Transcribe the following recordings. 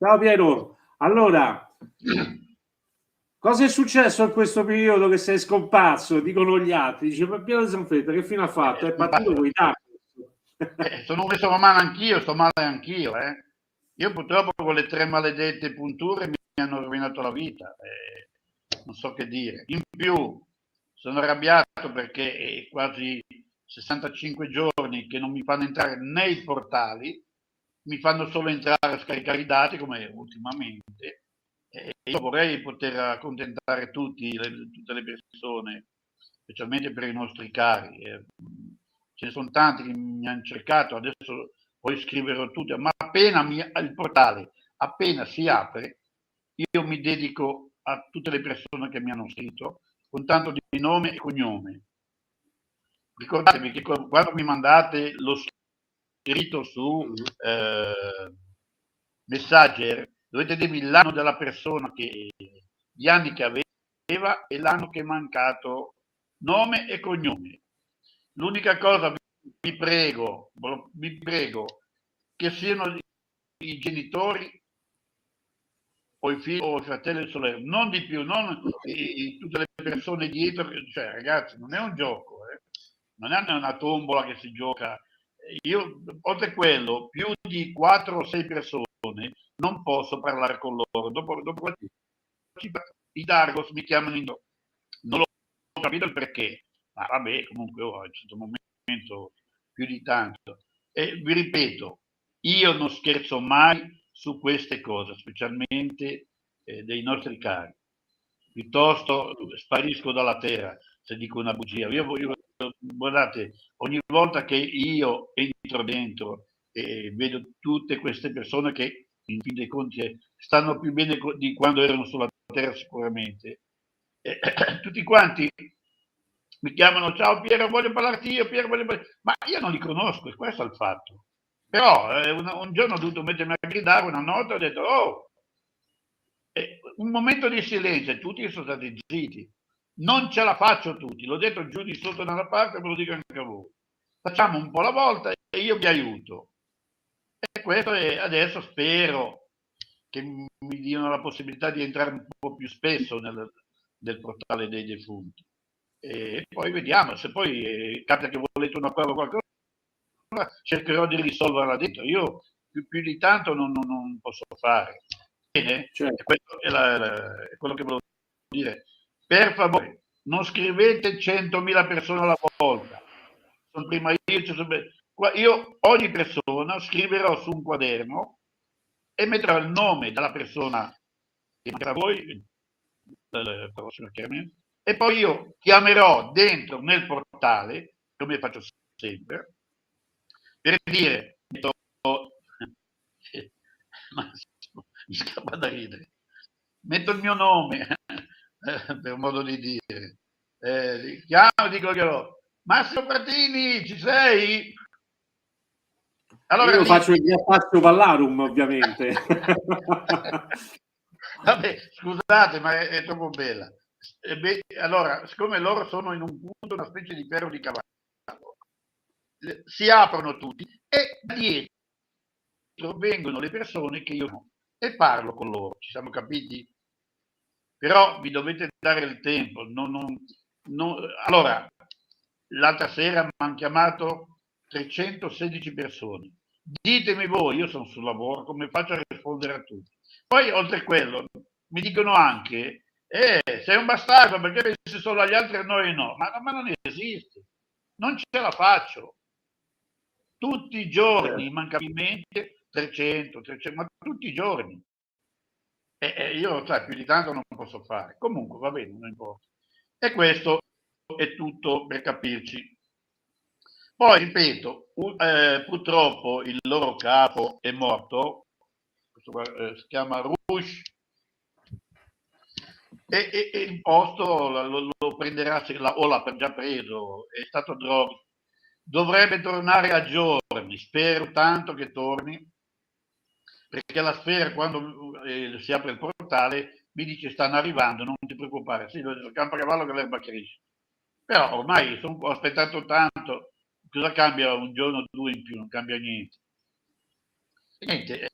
Ciao Piero, allora, cosa è successo in questo periodo che sei scomparso? Dicono gli altri, dice ma Piero Zanfretta che fine ha fatto? È partito con i tacchi. Sono messo male anch'io, sto male anch'io. Io purtroppo con le 3 maledette punture mi hanno rovinato la vita, non so che dire. In più sono arrabbiato perché è quasi 65 giorni che non mi fanno entrare nei portali, mi fanno solo entrare a scaricare i dati come ultimamente. Io vorrei poter accontentare tutte le persone, specialmente per i nostri cari. Ce ne sono tanti che mi hanno cercato, adesso poi scriverò tutti, ma appena il portale appena si apre, io mi dedico a tutte le persone che mi hanno scritto con tanto di nome e cognome. Ricordatevi che quando mi mandate lo scritto su Messenger, dovete dirmi l'anno della persona, gli anni che aveva e l'anno che è mancato, nome e cognome. L'unica cosa, vi prego, che siano i genitori o i figli o i fratelli e sorelle, non di più, non tutte le persone dietro, cioè ragazzi, non è un gioco, non è una tombola che si gioca. Io, oltre a quello, più di 4 o 6 persone non posso parlare con loro. Dopo i Dargos mi chiamano non ho capito il perché, ma vabbè, comunque a un certo momento più di tanto. E vi ripeto, io non scherzo mai su queste cose, specialmente dei nostri cari. Piuttosto sparisco dalla terra se dico una bugia. Guardate, ogni volta che io entro dentro e vedo tutte queste persone che in fin dei conti stanno più bene di quando erano sulla terra sicuramente, tutti quanti mi chiamano, ciao Piero, voglio parlarti io, Piero, ma io non li conosco, e questo è il fatto. Però un giorno ho dovuto mettermi a gridare una nota, ho detto, oh, un momento di silenzio, e tutti sono stati zitti. Non ce la faccio tutti, l'ho detto giù di sotto da una parte, ve lo dico anche a voi. Facciamo un po' alla volta e io vi aiuto. E questo è, adesso spero che mi diano la possibilità di entrare un po' più spesso nel portale dei defunti. E poi vediamo, se poi capita che volete una prova o qualcosa, cercherò di risolverla dentro. Io più di tanto non posso fare. Bene? Certo. Questo è quello che volevo dire. Per favore, non scrivete 100.000 persone alla volta. Sono prima io ogni persona scriverò su un quaderno e metterò il nome della persona che mancherà a voi, e poi io chiamerò dentro nel portale, come faccio sempre, per dire, mi scappa da ridere, metto il mio nome, per modo di dire, chiamo, dico che Massimo Pratini, ci sei? Allora, io faccio il Ghiattaccio Pallarum, ovviamente. Vabbè, scusate, ma è troppo bella. Allora, siccome loro sono in un punto, una specie di ferro di cavallo, si aprono tutti e da dietro vengono le persone che io no e parlo con loro, ci siamo capiti? Però vi dovete dare il tempo. Allora, l'altra sera mi hanno chiamato 316 persone. Ditemi voi, io sono sul lavoro, come faccio a rispondere a tutti? Poi, oltre a quello, mi dicono anche, sei un bastardo perché pensi solo agli altri e a noi no. Ma non esiste. Non ce la faccio. Tutti i giorni, immancabilmente, 300, ma tutti i giorni. Io, sai, più di tanto non posso fare. Comunque, va bene, non importa. E questo è tutto per capirci. Poi, ripeto, purtroppo il loro capo è morto, questo qua, si chiama Rush, e il posto lo prenderà, o l'ha già preso, è stato Droghi. Dovrebbe tornare a giorni, spero tanto che torni, perché la sfera quando si apre il portale mi dice stanno arrivando, non ti preoccupare, sì, il campocavallo che l'erba cresce. Però ormai ho aspettato tanto, cosa cambia un giorno o due in più? Non cambia niente. E niente,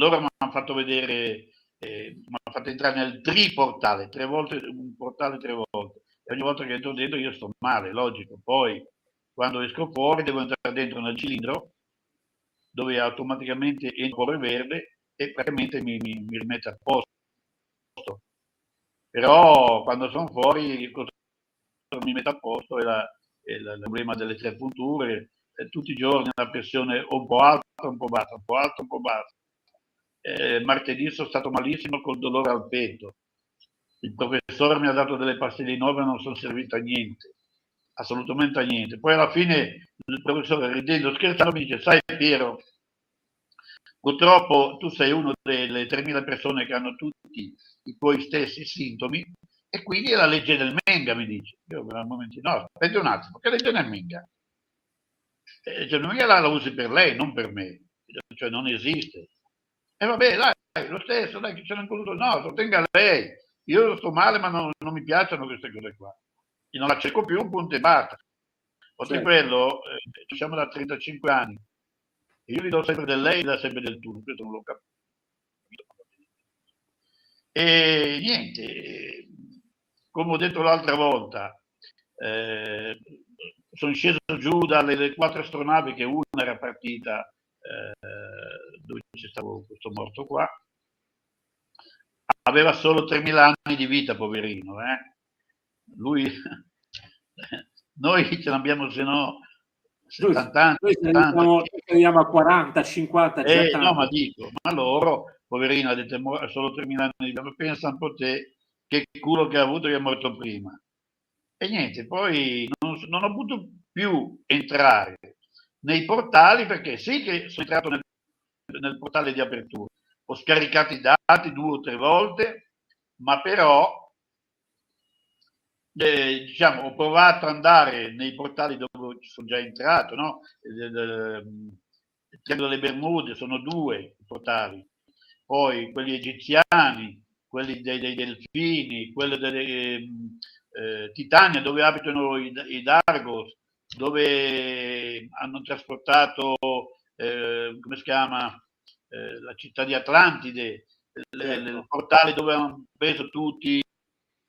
loro mi hanno fatto vedere, mi hanno fatto entrare nel triportale, 3 volte, un portale 3 volte, e ogni volta che entro dentro io sto male, logico. Poi quando esco fuori devo entrare dentro nel cilindro dove automaticamente entra il colore verde e praticamente mi rimette a posto. Però quando sono fuori mi metto a posto è il problema delle 3 punture, tutti i giorni una pressione un po' alta, un po' bassa, un po' alta, un po' bassa. Martedì sono stato malissimo col dolore al petto. Il professore mi ha dato delle pastiglie nuove e non sono servite a niente, assolutamente a niente. Poi alla fine il professore, ridendo, scherzando, mi dice: sai Piero, purtroppo tu sei uno delle 3.000 persone che hanno tutti i tuoi stessi sintomi e quindi è la legge del Menga, mi dice. Io al momento no, aspetta un attimo, che legge del Menga? Cioè, non la usi per lei, non per me, cioè non esiste. E vabbè, dai, lo stesso, dai, che ce n'è voluto, no, lo tenga lei. Io sto male, ma non mi piacciono queste cose qua. Io non la cerco più, un punto e basta. Oltre quello, siamo da 35 anni. E io gli do sempre del lei e da sempre del tu, questo non l'ho capito. E niente, come ho detto l'altra volta, sono sceso giù dalle 4 astronavi, che una era partita dove c'è stato questo morto qua. Aveva solo 3.000 anni di vita, poverino. Lui, noi ce l'abbiamo, se no, 70 anni. Noi andiamo a 40, 50, 70 no, anni. ma dico, ma loro, poverino, ha detto solo 3.000 anni di vita, pensa un po' te che culo che ha avuto, che è morto prima. E niente, poi non ho potuto più entrare nei portali, perché sì che sono entrato nel portale di apertura, ho scaricato i dati 2 o 3 volte, ma però diciamo, ho provato ad andare nei portali dove sono già entrato, no? Il Triangolo delle Bermude, sono 2 i portali, poi quelli egiziani, quelli dei delfini, quelli delle Titania, dove abitano i Dargos, dove hanno trasportato, come si chiama, la città di Atlantide, il portale dove hanno preso tutti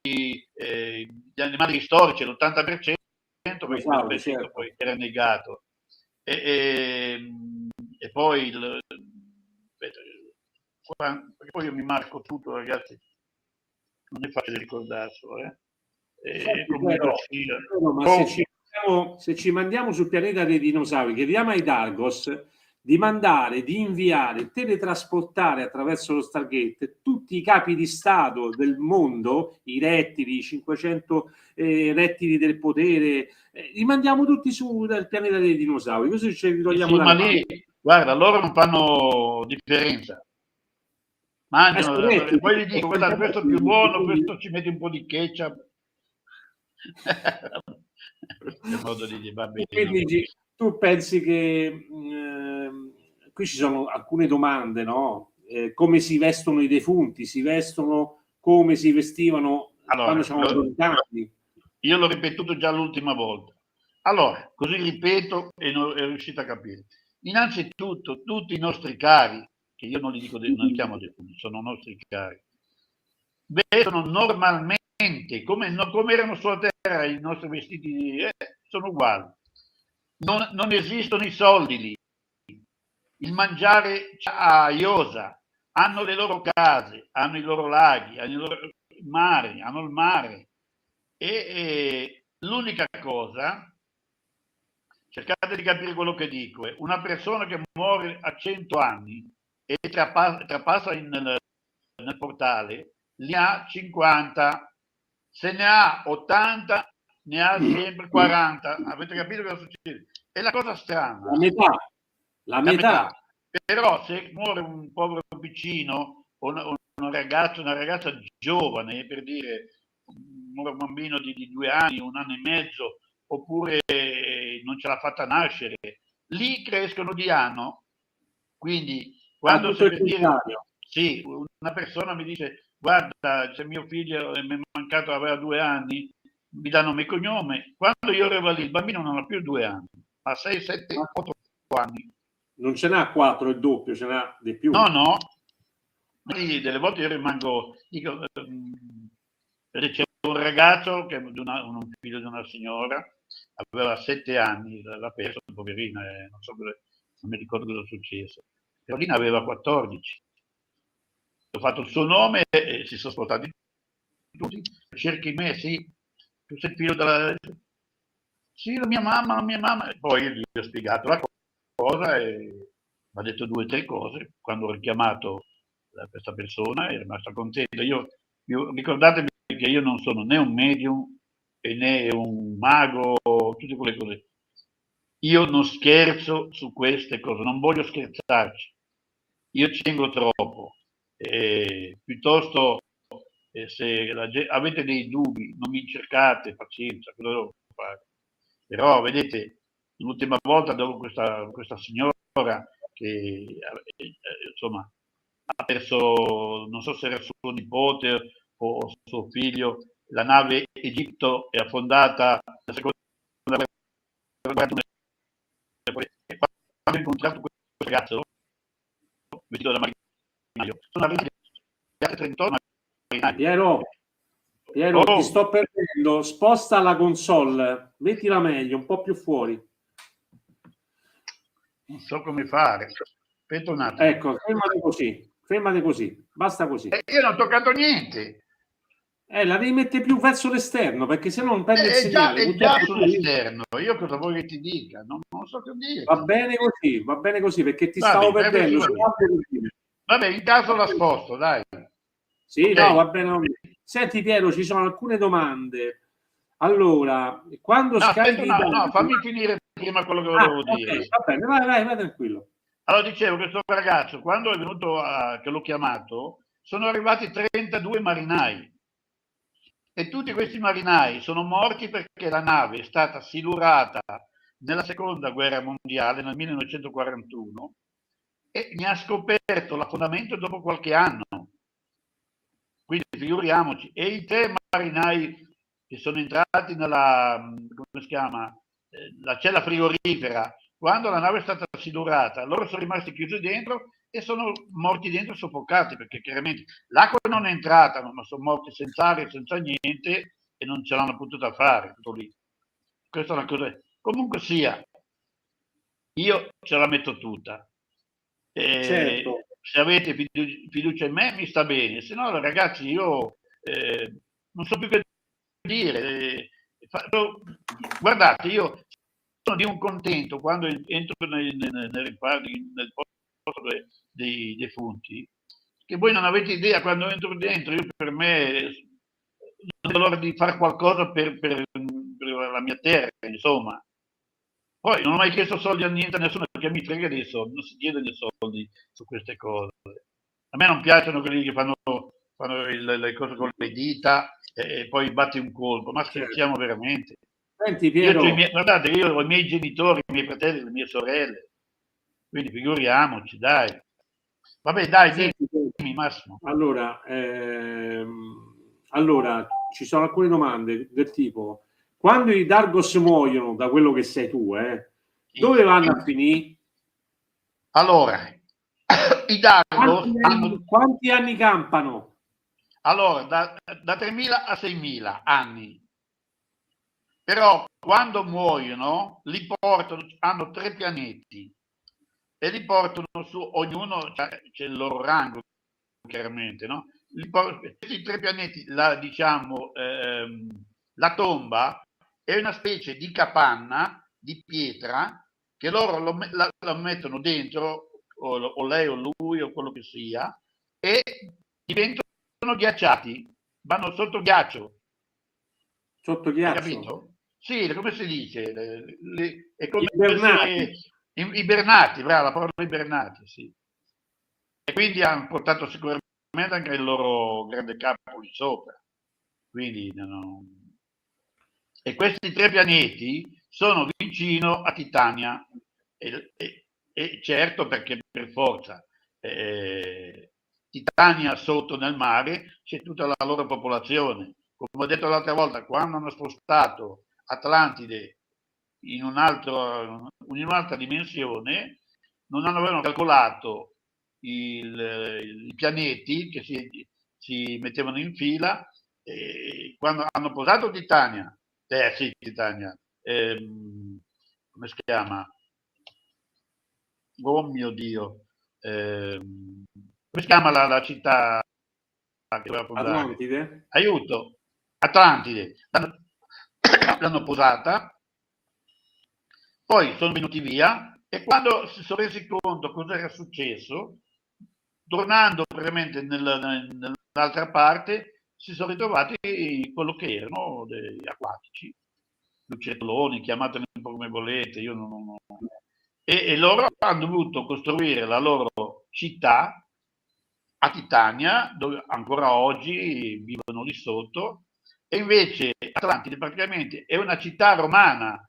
gli animali storici, l'80%, perché questo certo. Poi era negato. E poi perché poi io mi marco tutto, ragazzi, non è facile ricordarselo. Ma se ci mandiamo sul pianeta dei dinosauri, chiediamo ai Dargos di inviare, teletrasportare attraverso lo Stargate tutti i capi di Stato del mondo, i rettili, i 500 rettili del potere, li mandiamo tutti su dal pianeta dei dinosauri, così ce li togliamo ma lì, guarda, loro non fanno differenza. Mangiano, poi gli dico, guarda, questo è più buono, questo ci metti un po' di ketchup. È modo di dire, va bene. Quindi tu pensi che qui ci sono alcune domande, no? Come si vestono i defunti? Si vestono come si vestivano quando c'erano i campi? Io l'ho ripetuto già l'ultima volta. Allora, così ripeto e non è riuscito a capire. Innanzitutto, tutti i nostri cari, che io non li dico, non li chiamo defunti, sono nostri cari, vestono normalmente, come erano sulla terra i nostri vestiti, sono uguali. Non esistono i soldi lì. Il mangiare a iosa, hanno le loro case, hanno i loro laghi, hanno i loro mari, hanno il mare. E l'unica cosa, cercate di capire quello che dico, una persona che muore a 100 anni e trapassa nel portale, ne ha 50, se ne ha 80, ne ha sempre 40. Avete capito cosa succede? È la cosa strana. La metà. Però se muore un povero piccino o una ragazza giovane, per dire, un bambino di 2 anni, 1 anno e mezzo, oppure non ce l'ha fatta nascere, lì crescono di anno. Quindi quando sì, una persona mi dice: guarda, se mio figlio mi è mancato, aveva 2 anni, mi danno il mio cognome. Quando io arrivo lì, il bambino non ha più 2 anni, ha 6, 7, 8 anni. Non ce n'ha 4 il doppio, ce n'ha di più. No, Delle volte io rimango, dico, c'è un ragazzo che un figlio di una signora, aveva 7 anni, l'ha perso, poverina, non mi ricordo cosa è successo. Carolina aveva 14. Ho fatto il suo nome e si sono spostati tutti. Cerchi me, sì, tu sei il figlio della... Sì, la mia mamma. E poi gli ho spiegato la cosa e mi ha detto 2 o 3 cose. Quando ho richiamato questa persona è rimasta contenta. Ricordatevi che io non sono né un medium né un mago, tutte quelle cose. Io non scherzo su queste cose, non voglio scherzarci. Io ci tengo troppo. Piuttosto, se avete dei dubbi, non mi cercate, pazienza, cosa devo fare? Però, vedete, l'ultima volta dopo questa signora che insomma ha perso, non so se era suo nipote o suo figlio, la nave Egitto è affondata la seconda guerra mondiale. E quando ho incontrato questo ragazzo vestito da marinaio, sono arrivati altri 38 marinai. Piero, ti sto perdendo, sposta la console, mettila meglio, un po' più fuori. Non so come fare. Aspetta un attimo. Ecco, fermate così, basta così. Io non ho toccato niente. La devi mettere più verso l'esterno, perché se no non prende il segnale. È già sull'esterno. Io cosa vuoi che ti dica? Non so che dire. Va bene così, perché ti stavo perdendo. Vabbè, in caso la sposto, dai. Sì, okay. No, va bene. Senti Piero, ci sono alcune domande. Allora, quando scarichi... No, fammi finire prima quello che volevo dire. Okay, va bene, vai tranquillo. Allora, dicevo, questo ragazzo, quando è venuto che l'ho chiamato, sono arrivati 32 marinai. E tutti questi marinai sono morti perché la nave è stata silurata nella seconda guerra mondiale, nel 1941, e ne ha scoperto l'affondamento dopo qualche anno. Quindi figuriamoci. E i 3 marinai che sono entrati nella, come si chiama, la cella frigorifera, quando la nave è stata silurata, loro sono rimasti chiusi dentro e sono morti dentro soffocati, perché chiaramente l'acqua non è entrata, ma sono morti senza aria, senza niente, e non ce l'hanno potuta fare, tutto lì. Questa è una cosa. Comunque sia, io ce la metto tutta. Certo. Se avete fiducia in me, mi sta bene, se no, ragazzi, io non so più che dire. Guardate, io sono di un contento quando entro nel posto dei defunti, che voi non avete idea. Quando entro dentro, io per me non vedo l'ora di fare qualcosa per la mia terra, insomma. Poi non ho mai chiesto soldi a niente, a nessuno, perché mi frega dei soldi, non si chiede dei soldi su queste cose. A me non piacciono quelli che fanno le cose con le dita e poi batti un colpo, ma scherziamo veramente. Senti Piero, guardate, io ho i miei genitori, i miei fratelli, le mie sorelle, quindi figuriamoci, dai. Vabbè, dai, dimmi Massimo. Allora, ci sono alcune domande del tipo: quando i Dargos muoiono, da quello che sei tu, dove vanno a finire? Allora, i Dargos quanti anni campano? Allora, da 3.000 a 6.000 anni. Però quando muoiono li portano, hanno 3 pianeti e li portano su, ognuno c'è il loro rango, chiaramente, no? Questi 3 pianeti, diciamo, la tomba è una specie di capanna di pietra che loro la mettono dentro, o lei o lui o quello che sia, e diventano ghiacciati, vanno sotto ghiaccio. Sotto ghiaccio? Hai capito? Sì, come si dice? È come ibernati. Brava, la parola ibernati, sì. E quindi hanno portato sicuramente anche il loro grande capo lì sopra. Quindi, E questi 3 pianeti sono vicino a Titania. E certo, perché per forza Titania sotto nel mare c'è tutta la loro popolazione. Come ho detto l'altra volta, quando hanno spostato Atlantide in un'altra dimensione, non avevano calcolato i pianeti che si mettevano in fila, e quando hanno posato Titania, sì, Titania, come si chiama? Oh mio Dio, come si chiama la città che doveva fondare? Atlantide? Aiuto, Atlantide. L'hanno posata, poi sono venuti via e quando si sono resi conto cosa era successo, tornando praticamente nell'altra parte, si sono ritrovati quello che erano degli acquatici, lucertoloni, chiamateli un po' come volete, io non. E loro hanno dovuto costruire la loro città a Titania, dove ancora oggi vivono lì sotto, e invece Atlantide praticamente è una città romana.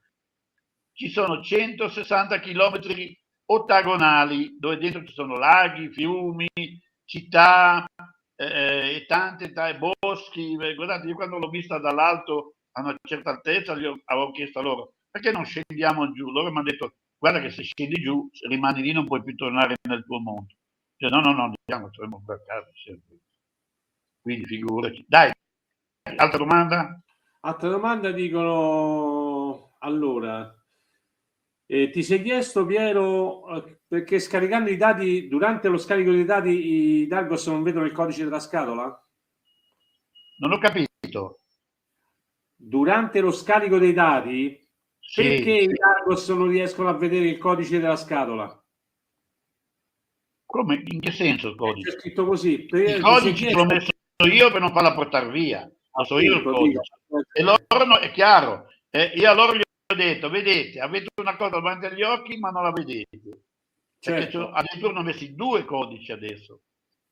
Ci sono 160 chilometri ottagonali dove dentro ci sono laghi, fiumi, città e tante boschi. Guardate, io quando l'ho vista dall'alto a una certa altezza avevo chiesto a loro perché non scendiamo giù. Loro mi hanno detto guarda che se scendi giù rimani lì, non puoi più tornare nel tuo mondo. Cioè, no, andiamo, torniamo a casa sempre. Quindi figurati. Dai, altra domanda? Altra domanda dicono, allora, ti sei chiesto, Piero, perché scaricando i dati, durante lo scarico dei dati, i Dargos non vedono il codice della scatola? Non ho capito. Durante lo scarico dei dati, perché Sì. i Dargos non riescono a vedere il codice della scatola? Come? In che senso il C'è codice? scritto così. Il Ti sei codice ce l'ho chiesto, messo io per non farla portare via, lo so io il appunto, dico, codice. E loro no, è chiaro, io a loro gli ho detto, vedete, avete una cosa davanti agli occhi ma non la vedete. Perché certo, addirittura ne ho messi due codici adesso,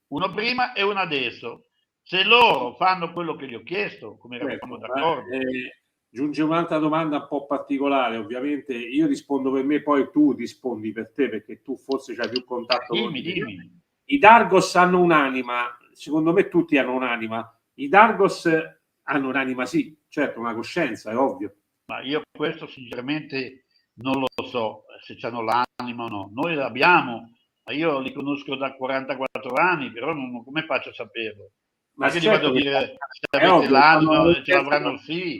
uno prima e uno adesso. Se loro fanno quello che gli ho chiesto, come eravamo certo, d'accordo, giunge un'altra domanda un po' particolare, ovviamente io rispondo per me, poi tu rispondi per te, perché tu forse hai più contatto con dimmi, di me. dimmi. I Dargos hanno un'anima, secondo me tutti hanno un'anima, i Dargos hanno un'anima, sì, certo, una coscienza, è ovvio. Ma io questo sinceramente non lo so se hanno l'anima o no. Noi l'abbiamo, ma io li conosco da 44 anni, però come faccio a saperlo? Ma Non è che gli vado certo a che dire se è avete ovvio, fanno l'anima, la ce l'avranno sì.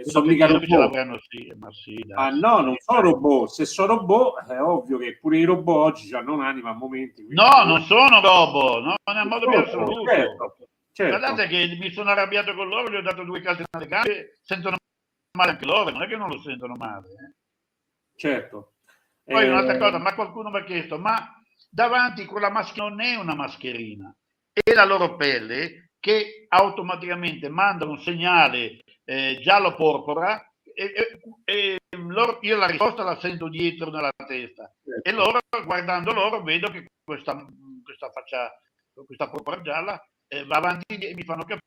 sono mica Credo che ce robot. l'avranno sì, ma sì, dai, Ma sì, no, sì. non sono robot. Se sono robot, è ovvio che pure i robot oggi hanno un'anima a momenti, quindi No, non sono robot, no, nel non modo più sono robot, assoluto. certo, certo, Guardate che mi sono arrabbiato con loro, gli ho dato due calci nelle gambe, sentono male anche loro, non è che non lo sentono male. certo. Poi Eh, un'altra cosa, ma qualcuno mi ha chiesto, ma davanti quella mascherina non è una mascherina, è la loro pelle che automaticamente manda un segnale giallo-porpora io la risposta la sento dietro nella testa e certo. loro, guardando loro, vedo che questa faccia, questa porpora gialla va avanti e mi fanno capire,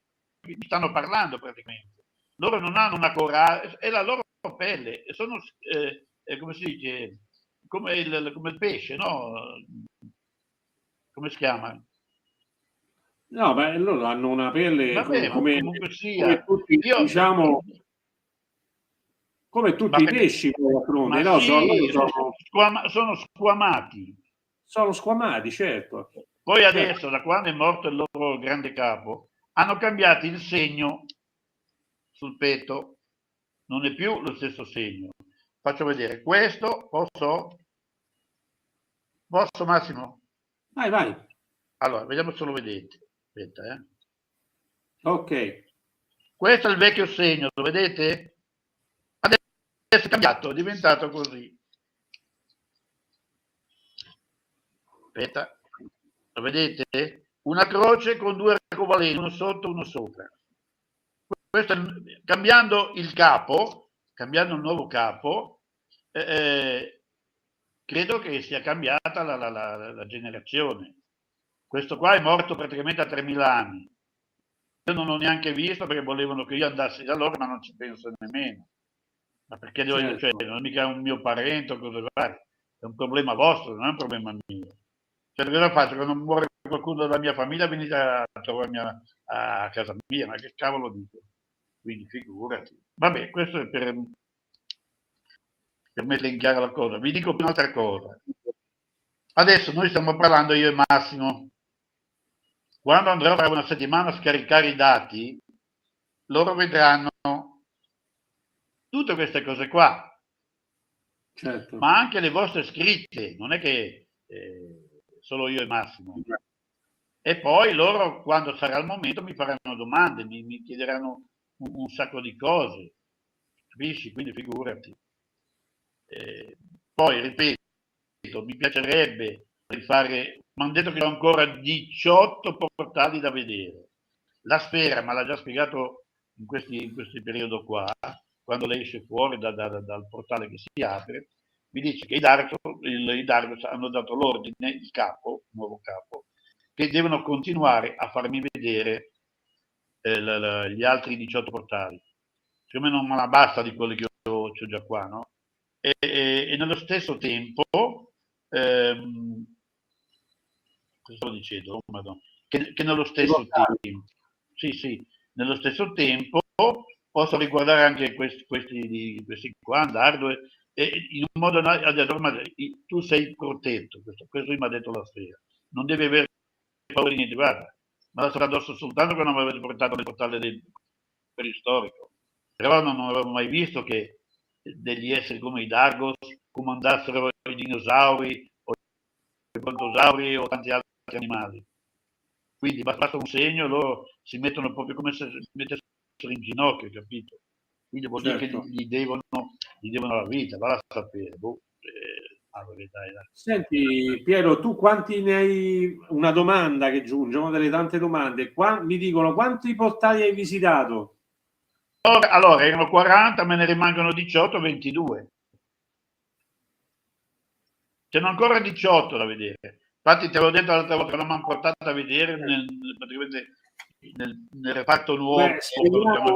mi stanno parlando praticamente. Loro non hanno una corazza, è la loro pelle, e sono, come si dice, come il pesce, no? Come si chiama? No, beh, loro hanno una pelle Vabbè, ma come, comunque sia, come tutti, io, diciamo, come tutti ma i perché, pesci, poi, d'altronde, ma no? sì, Loro sono squamati. sono squamati, certo, Poi certo. adesso, da quando è morto il loro grande capo, hanno cambiato il segno sul petto, non è più lo stesso segno. Faccio vedere, questo posso Massimo? Vai, vai. Allora, vediamo se lo vedete. Aspetta, Ok. Questo è il vecchio segno, lo vedete? Adesso è cambiato, è diventato così. Aspetta, lo vedete? Una croce con due arcobaleni, uno sotto e uno sopra. Questo cambiando il capo, cambiando il nuovo capo, credo che sia cambiata la generazione. Questo qua è morto praticamente a 3000 anni. Io non l'ho neanche visto perché volevano che io andassi da loro, ma non ci penso nemmeno. Ma perché cioè, Certo. non è mica un mio parente o cosa fare, è un problema vostro, non è un problema mio. Cioè, cosa faccio? Quando muore qualcuno della mia famiglia venite a trovarmi a casa mia, ma che cavolo dico? Quindi figurati. Vabbè, questo è per mettere in chiaro la cosa. Vi dico un'altra cosa. Adesso noi stiamo parlando io e Massimo. Quando andrò per una settimana a scaricare i dati, loro vedranno tutte queste cose qua, Certo. ma anche le vostre scritte, non è che solo io e Massimo. E poi loro, quando sarà il momento, mi faranno domande, mi chiederanno un sacco di cose, capisci? Quindi figurati. Poi, ripeto, mi piacerebbe rifare, mi hanno detto che ho ancora 18 portali da vedere. La Sfera, ma l'ha già spiegato in questi periodi qua, quando lei esce fuori dal portale che si apre, mi dice che i Dargos hanno dato l'ordine, il nuovo capo, che devono continuare a farmi vedere gli altri 18 portali. Secondo me non me la basta di quelli che ho già qua, no? E nello stesso tempo, cosa stavo dicendo? Oh, Madonna. Che nello stesso tempo, sì, nello stesso tempo posso riguardare anche questi qua, Dardo, e in un modo tu sei protetto, questo mi ha detto la Sfera, non devi avere paura di niente, guarda, me la sarà addosso soltanto che non mi avete portato nel portale del preistorico, però non avevo mai visto che degli esseri come i Dargos comandassero i dinosauri o i brontosauri o tanti altri animali. Quindi basta un segno, loro si mettono proprio come se si mettessero in ginocchio, capito? Quindi vuol dire che Certo. gli devono la vita, va a sapere. Dai. Senti Piero, tu quanti ne hai? Una domanda che giunge, una delle tante domande. Mi dicono quanti portali hai visitato? Allora, erano 40, me ne rimangono 18, 22. Ce n'ho ancora 18 da vedere. Infatti ti avevo detto l'altra volta che non mi hanno portato a vedere nel reparto nuovo, Beh,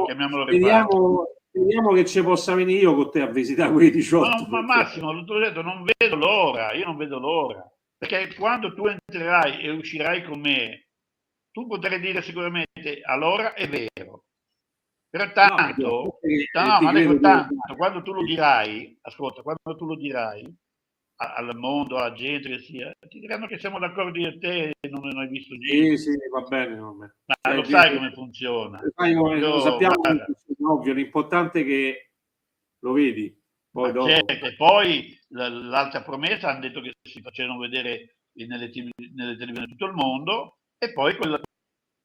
chiamiamolo reparto. speriamo che ci possa venire io con te a visitare quei 18. Ma Massimo, l'ho detto, non vedo l'ora, io non vedo l'ora. Perché quando tu entrerai e uscirai con me, tu potrai dire sicuramente allora è vero. Però tanto, no, ma dico tanto, quando tu lo dirai, ascolta, quando tu lo dirai al mondo, alla gente che sia, ti diranno che siamo d'accordo io e te e non hai visto niente. Sì, va bene. Ma Lo sai come funziona. lo sappiamo, Guarda, ovvio, l'importante è che lo vedi. Poi dopo. certo. E poi l'altra promessa hanno detto che si facevano vedere nelle televisioni di tutto il mondo e poi quel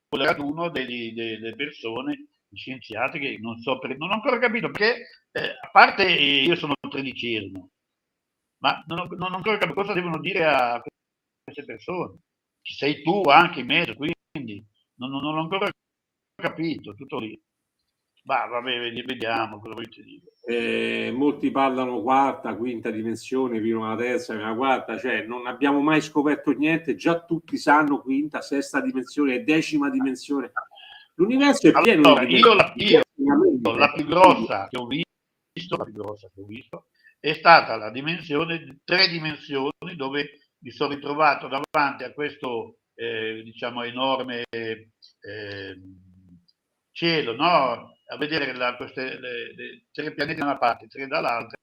raduno delle persone, scienziati che non ho ancora capito perché, a parte io sono il tredicesimo, ma non ho ancora capito cosa devono dire a queste persone. Ci sei tu anche in mezzo, quindi non ho ancora capito, tutto lì. Vabbè, vediamo cosa vuoi ti dire. Molti parlano quarta, quinta dimensione, fino alla terza, fino alla quarta, cioè non abbiamo mai scoperto niente, già tutti sanno quinta, sesta dimensione e decima dimensione. L'universo è pieno Allora, di io dimensioni. la più grossa che ho visto è stata la dimensione di 3 dimensioni dove mi sono ritrovato davanti a questo diciamo enorme cielo, no? A vedere queste 3 pianeti da una parte, 3 dall'altra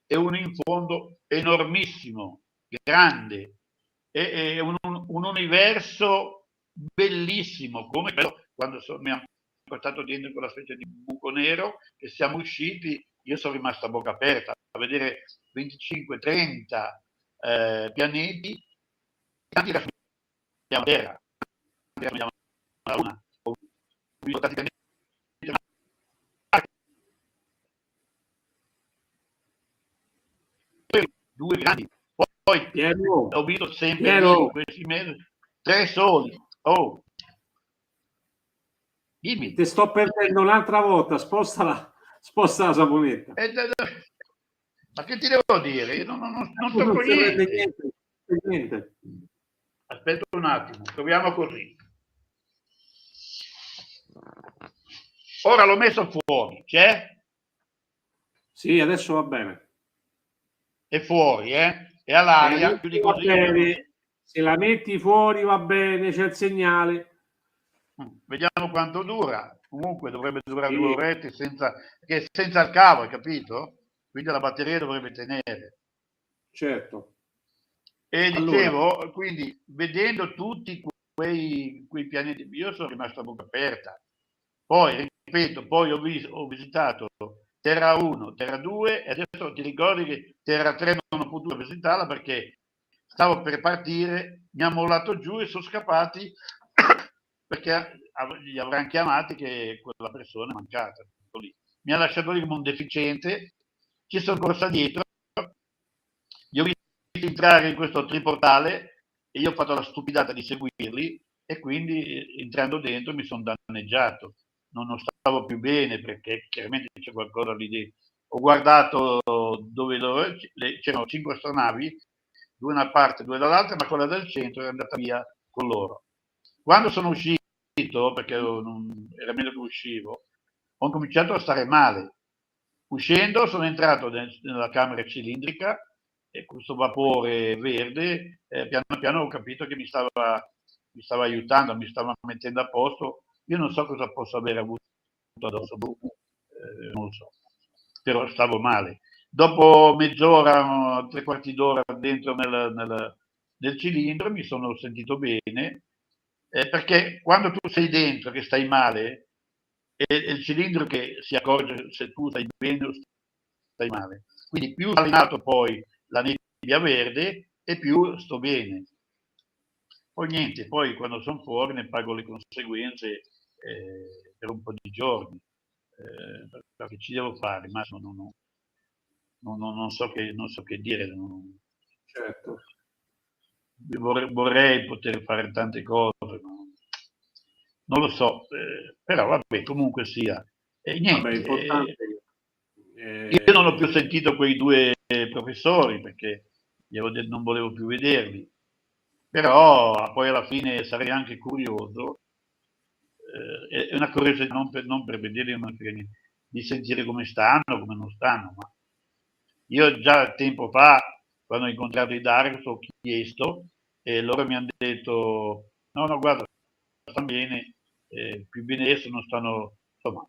e uno in fondo enormissimo, grande, è un universo bellissimo, come quando mi hanno portato dentro quella specie di buco nero che siamo usciti, io sono rimasto a bocca aperta a vedere 25-30 pianeti, tanti da Terra, la Luna, ho visto tanti pianeti due grandi, poi Piero, ho visto sempre Piero, lì in questi mesi 3 soli. Oh, dimmi. ti sto perdendo un'altra volta, sposta la saponetta. Ma che ti devo dire? Io non Non tocco si prende niente. niente. Aspetta un attimo, proviamo così. Ora l'ho messo fuori, c'è? Sì, adesso va bene. È fuori, È all'aria, più di Va così. bene. Se la metti fuori va bene, c'è il segnale. Vediamo quanto dura. Comunque dovrebbe durare Sì. 2 orette senza il cavo, hai capito? Quindi la batteria dovrebbe tenere. Certo. E dicevo, quindi vedendo tutti quei pianeti, io sono rimasto a bocca aperta. Poi, ripeto, poi ho visitato Terra 1, Terra 2 e adesso ti ricordi che Terra 3 non ho potuto visitarla perché stavo per partire, mi ha mollato giù e sono scappati perché li avranno chiamati che quella persona è mancata. Mi ha lasciato lì come un deficiente, ci sono corsa dietro, gli ho visto entrare in questo triportale e io ho fatto la stupidata di seguirli e quindi entrando dentro mi sono danneggiato. Non stavo più bene perché chiaramente c'è qualcosa lì dentro. Ho guardato dove c'erano 5 astronavi, 2 da una parte, 2 dall'altra, ma quella del centro è andata via con loro. Quando sono uscito, perché era meglio che uscivo, ho cominciato a stare male. Uscendo sono entrato nella camera cilindrica e questo vapore verde, piano piano ho capito che mi stava aiutando, mi stava mettendo a posto. Io non so cosa posso aver avuto addosso, non lo so, però stavo male. Dopo mezz'ora, 3/4 d'ora dentro nel cilindro mi sono sentito bene, perché quando tu sei dentro che stai male, è il cilindro che si accorge se tu stai bene o stai male. Quindi più allenato poi la nebbia verde e più sto bene. Poi niente, poi quando sono fuori ne pago le conseguenze per un po' di giorni, perché ci devo fare, ma non so che dire. Certo. Vorrei poter fare tante cose, ma non lo so, però vabbè, comunque sia. E Vabbè, è niente, importante. io non ho più sentito quei 2 professori perché non volevo più vederli, però poi alla fine sarei anche curioso, è una curiosità non per vederli, ma di sentire come stanno, come non stanno. Ma io già tempo fa, quando ho incontrato i Darks, ho chiesto e loro mi hanno detto: no, no, guarda, stanno bene, più bene adesso non stanno, insomma,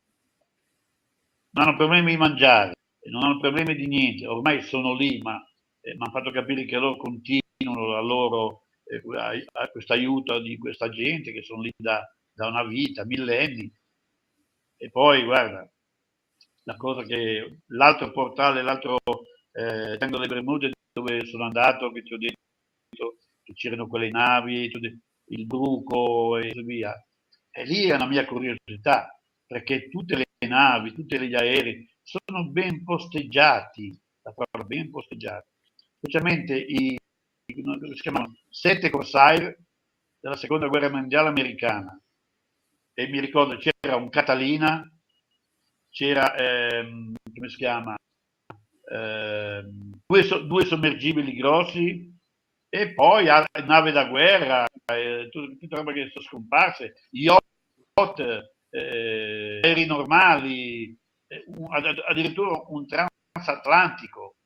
non hanno problemi di mangiare, non hanno problemi di niente, ormai sono lì, ma mi hanno fatto capire che loro continuano la loro, a questo aiuto di questa gente che sono lì da una vita, millenni. E poi, guarda, la cosa che l'altro portale, l'altro Triangolo delle Bermude dove sono andato, che ti ho detto che c'erano quelle navi, il bruco e così via. E lì è una mia curiosità, perché tutte le navi, tutti gli aerei sono ben posteggiati, ben posteggiati, specialmente si chiamano 7 Corsair della seconda guerra mondiale americana. E mi ricordo c'era un Catalina, c'era, come si chiama, 2 sommergibili grossi e poi nave da guerra, tutta roba che sono scomparse, yacht, aerei normali, addirittura un transatlantico,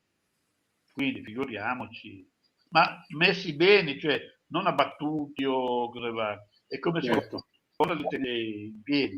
quindi figuriamoci, ma messi bene, cioè non abbattuti o cosa va, è come se Certo. qualcosa li tiene in piedi.